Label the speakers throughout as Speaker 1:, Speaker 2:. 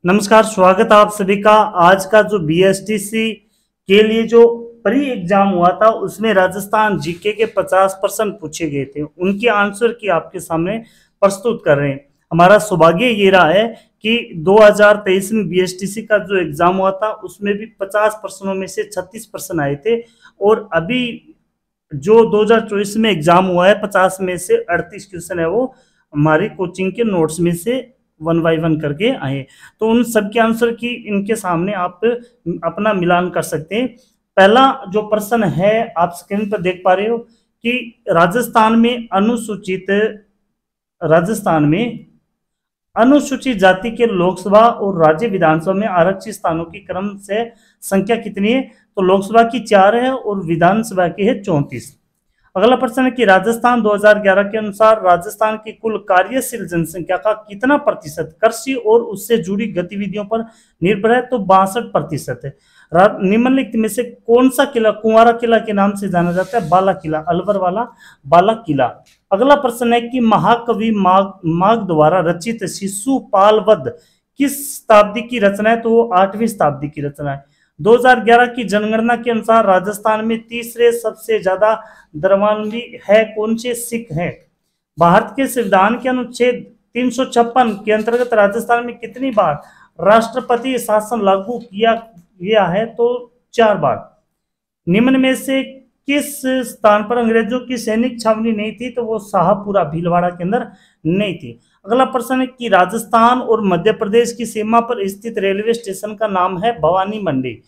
Speaker 1: नमस्कार, स्वागत है आप सभी का। आज का जो बीएसटीसी के लिए जो प्री एग्जाम हुआ था उसमें राजस्थान जीके के 50% पूछे गए थे, उनके आंसर की आपके सामने प्रस्तुत कर रहे हैं। हमारा सौभाग्य ये रहा है कि 2023 में बीएसटीसी का जो एग्जाम हुआ था उसमें भी 50 प्रश्नों में से 36% आए थे, और अभी जो 2024 में एग्जाम हुआ है 50 में से 38 क्वेश्चन है वो हमारी कोचिंग के नोट्स में से 1 बाय 1 करके आए। तो उन सब के आंसर की इनके सामने आप अपना मिलान कर सकते हैं। पहला जो प्रश्न है आप स्क्रीन पर देख पा रहे हो कि राजस्थान में अनुसूचित जाति के लोकसभा और राज्य विधानसभा में आरक्षित स्थानों की क्रम से संख्या कितनी है। तो लोकसभा की 4 है और विधानसभा की है 34। अगला प्रश्न है कि राजस्थान 2011 के अनुसार राजस्थान की कुल कार्यशील जनसंख्या का कितना प्रतिशत कृषि और उससे जुड़ी गतिविधियों पर निर्भर है। तो 62% है। निम्नलिखित में से कौन सा किला कुंवारा किला के नाम से जाना जाता है। बाला किला, अलवर वाला बाला किला। अगला प्रश्न है कि महाकवि माघ द्वारा रचित शिशुपाल वध किस शताब्दी की रचना है। तो वो 8वीं शताब्दी की रचना है। 2011 की जनगणना के अनुसार राजस्थान में तीसरे सबसे ज्यादा धर्मावलंबी है कौन से सिख हैं। भारत के संविधान के अनुच्छेद 356 के अंतर्गत राजस्थान में कितनी बार राष्ट्रपति शासन लागू किया गया है। तो 4 बार। निम्न में से किस स्थान पर अंग्रेजों की सैनिक छावनी नहीं थी। तो वो शाहपुरा भीलवाड़ा के अंदर नहीं थी। अगला प्रश्न है कि राजस्थान और मध्य प्रदेश की सीमा पर स्थित रेलवे स्टेशन का नाम है भवानी मंडी।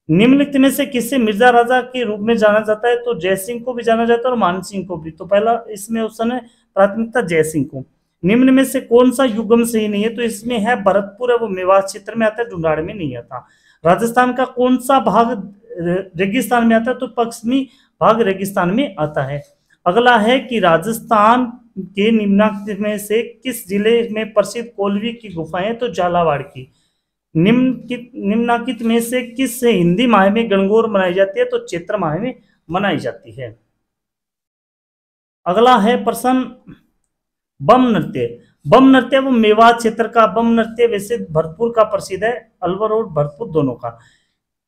Speaker 1: निम्नलिखित में से किससे मिर्जा राजा के रूप में जाना जाता है। तो जयसिंह को भी जाना जाता है और मान सिंह को भी। तो पहला इसमें ऑप्शन है प्राथमिकता जयसिंह को। निम्न में से कौन सा युग्म सही नहीं है। तो इसमें है भरतपुर है, वो मेवात क्षेत्र में आता है, ढूंढाड़ में नहीं आता। राजस्थान का कौन सा भाग रेगिस्तान में आता है। तो पश्चिमी भाग रेगिस्तान में आता है। अगला है कि राजस्थान के निम्नलिखित में से किस जिले में प्रसिद्ध कोलवी की गुफाएं। तो झालावाड़ की। निम्नलिखित में से किस हिंदी माह में गणगौर मनाई जाती है। तो चैत्र माह में मनाई जाती है। अगला है प्रश्न बम नृत्य। बम नृत्य वो मेवात क्षेत्र का बम नृत्य वैसे भरतपुर का प्रसिद्ध है, अलवर और भरतपुर दोनों का।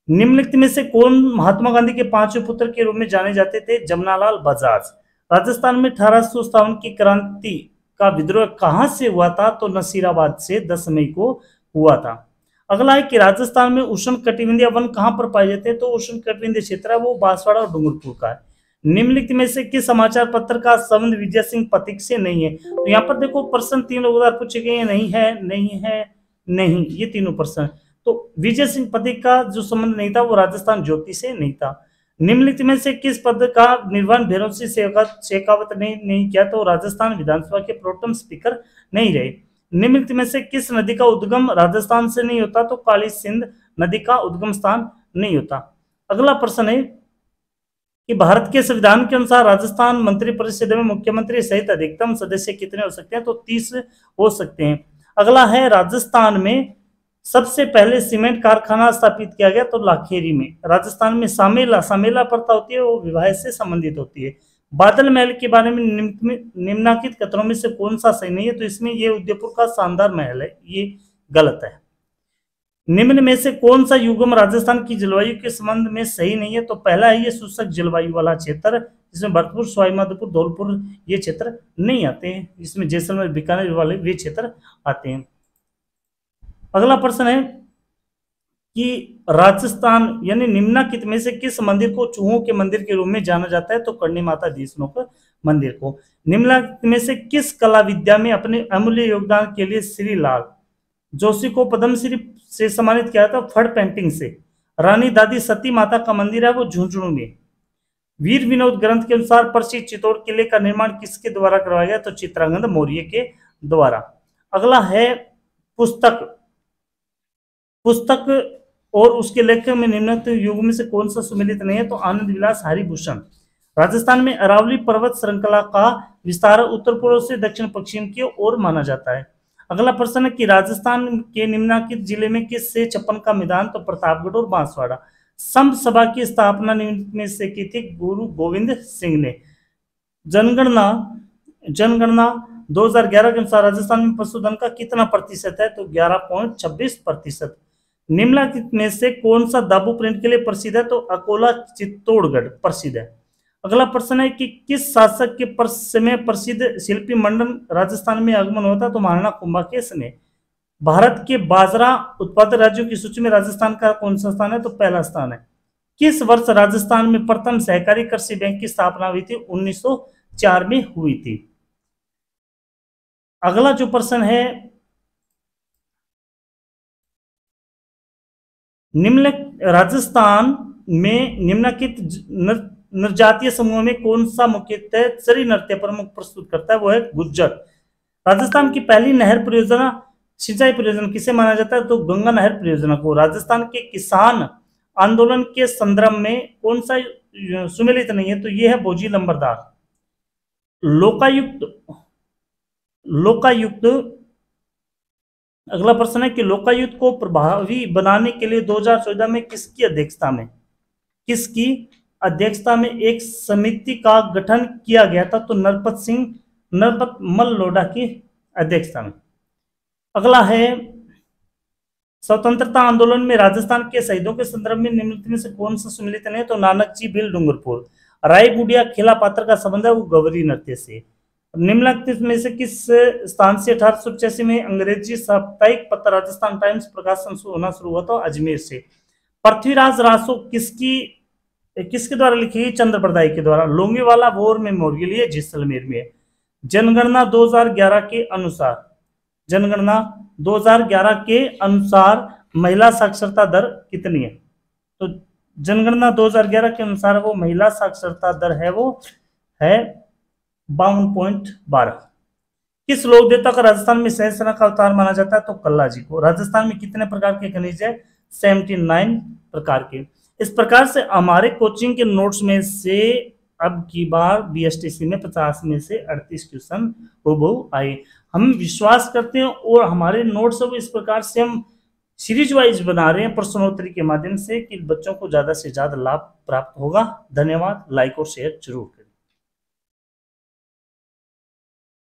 Speaker 1: निम्नलिखित में से कौन महात्मा गांधी के 5वें पुत्र के रूप में जाने जाते थे। जमनालाल बजाज। राजस्थान में 1857 की क्रांति का विद्रोह कहां से हुआ था। तो नसीराबाद से 10 मई को हुआ था। अगला है कि राजस्थान में उष्ण कटिबंधीय वन कहां पर पाए जाते हैं। तो उष्ण कटिबंधीय क्षेत्र है वो बांसवाड़ा और डूंगरपुर का है। निम्नलिखित में से किस समाचार पत्र का संबंध विजय सिंह पथिक से नहीं है। तो यहाँ पर देखो प्रश्न 3 लगातार पूछे गए हैं, नहीं है, नहीं है, नहीं, ये तीनों प्रश्न। तो विजय सिंह पथिक का जो संबंध नहीं था वो राजस्थान ज्योति से नहीं था। निम्नलिखित में से किस पद का निर्वहन भैरव सिंह शेखावत ने नहीं किया। तो राजस्थान विधानसभा के प्रोटेम स्पीकर नहीं रहे। निम्नलिखित में से किस नदी का उद्गम राजस्थान से नहीं होता। तो काली सिंध नदी का उद्गम स्थान नहीं होता। अगला प्रश्न है कि भारत के संविधान के अनुसार राजस्थान मंत्रिपरिषद में मुख्यमंत्री सहित अधिकतम सदस्य कितने हो सकते हैं। तो 30 हो सकते हैं। अगला है राजस्थान में सबसे पहले सीमेंट कारखाना स्थापित किया गया। तो लाखेरी में। राजस्थान में सामेला प्रथा होती है, वो विवाह से संबंधित होती है। बादल महल के बारे में निम्नलिखित कथनों में से कौन सा सही नहीं है। तो इसमें ये उदयपुर का शानदार महल है, ये गलत है। निम्न में से कौन सा युग्म राजस्थान की जलवायु के संबंध में सही नहीं है। तो पहला है ये शुष्क जलवायु वाला क्षेत्र, जिसमें भरतपुर, सवाईमाधोपुर, धौलपुर ये क्षेत्र नहीं आते हैं। इसमें जैसलमेर, बीकानेर वाले वे क्षेत्र आते हैं। अगला प्रश्न है कि राजस्थान यानी निम्नलिखित में से किस मंदिर को चूहों के मंदिर के रूप में जाना जाता है। तो करणी माता देशमुख मंदिर को। निम्नलिखित में से किस कला विद्या में अपने अमूल्य योगदान के लिए श्री लाल जोशी को पद्मश्री से सम्मानित किया था। फड़ पेंटिंग से। रानी दादी सती माता का मंदिर है वो झुंझुनू में। वीर विनोद ग्रंथ के अनुसार प्रसिद्ध चित्तौड़ किले का निर्माण किसके द्वारा करवाया गया। तो चित्रांगद मौर्य के द्वारा। अगला है पुस्तक और उसके लेखक में निम्नलिखित युग में से कौन सा सुमेलित नहीं है। तो आनंद विलास हरिभूषण। राजस्थान में अरावली पर्वत श्रृंखला का विस्तार उत्तर पूर्व से दक्षिण पश्चिम की ओर माना जाता है। अगला प्रश्न है कि राजस्थान के निम्नलिखित जिले में किस से 56 का मैदान। तो प्रतापगढ़ और बांसवाड़ा। संत सभा की स्थापना निम्नलिखित में से की थी गुरु गोविंद सिंह ने। जनगणना 2011 के अनुसार राजस्थान में पशुधन का कितना प्रतिशत है, तो 11.26%। निम्नलिखित में से कौन सा दाबू प्रिंट के लिए प्रसिद्ध है, तो अकोला चित्तौड़गढ़ प्रसिद्ध है। अगला प्रश्न है कि किस शासक के समय प्रसिद्ध शिल्पी मंडन राजस्थान में आगमन होता है, तो महाराणा कुंभा के समय। भारत के बाजरा उत्पादक राज्यों की सूची में राजस्थान का कौन सा स्थान है, तो पहला स्थान है। किस वर्ष राजस्थान में प्रथम सहकारी कृषि बैंक की स्थापना हुई थी, 1904 में हुई थी। अगला जो प्रश्न है, राजस्थान में निम्नलिखित नृजातीय समूह में कौन सा मुख्यतः चरी नृत्य प्रमुख प्रस्तुत करता है, वो है गुज्जर। राजस्थान की पहली नहर परियोजना सिंचाई परियोजना किसे माना जाता है, तो गंगा नहर परियोजना को। राजस्थान के किसान आंदोलन के संदर्भ में कौन सा सुमेलित नहीं है, तो यह है बोझी लंबरदार। लोकायुक्त अगला प्रश्न है कि लोकायुक्त को प्रभावी बनाने के लिए 2014 में किसकी अध्यक्षता में एक समिति का गठन किया गया था, तो नरपत मल लोढ़ा की अध्यक्षता में। अगला है स्वतंत्रता आंदोलन में राजस्थान के शहीदों के संदर्भ में निम्नलिखित में से कौन सा सम्मिलित नहीं है, तो नानकजी भील डूंगरपुर। राय गुडिया खेला पात्र का संबंध है वो गवरी नृत्य से। निम्नलिखित में से किस स्थान से 1885 में अंग्रेजी साप्ताहिक पत्र राजस्थान टाइम्स प्रकाशन होना शुरू हुआ था, अजमेर से। पृथ्वीराज रासो किसके द्वारा लिखी गई, चंद्र बरदाई के द्वारा। लोंगेवाला वॉर मेमोरियल ये जैसलमेर में है। जनगणना 2011 के अनुसार महिला साक्षरता दर कितनी है, तो जनगणना 2011 के अनुसार वो महिला साक्षरता दर है वो है 52.12। किस लोक देवता का राजस्थान में सहस्त्र का अवतार माना जाता है, तो कल्ला जी को। राजस्थान में कितने प्रकार के खनिज है, 79 प्रकार के। इस प्रकार से हमारे कोचिंग के नोट्स में से अब की बार बीएसटीसी में 50 में से 38 क्वेश्चन हूबहू आए। हम विश्वास करते हैं और हमारे नोट्स अब इस प्रकार से हम सीरीज वाइज बना रहे हैं प्रश्नोत्तरी के माध्यम से कि बच्चों को ज्यादा से ज्यादा लाभ प्राप्त होगा। धन्यवाद। लाइक और शेयर जरूर करें।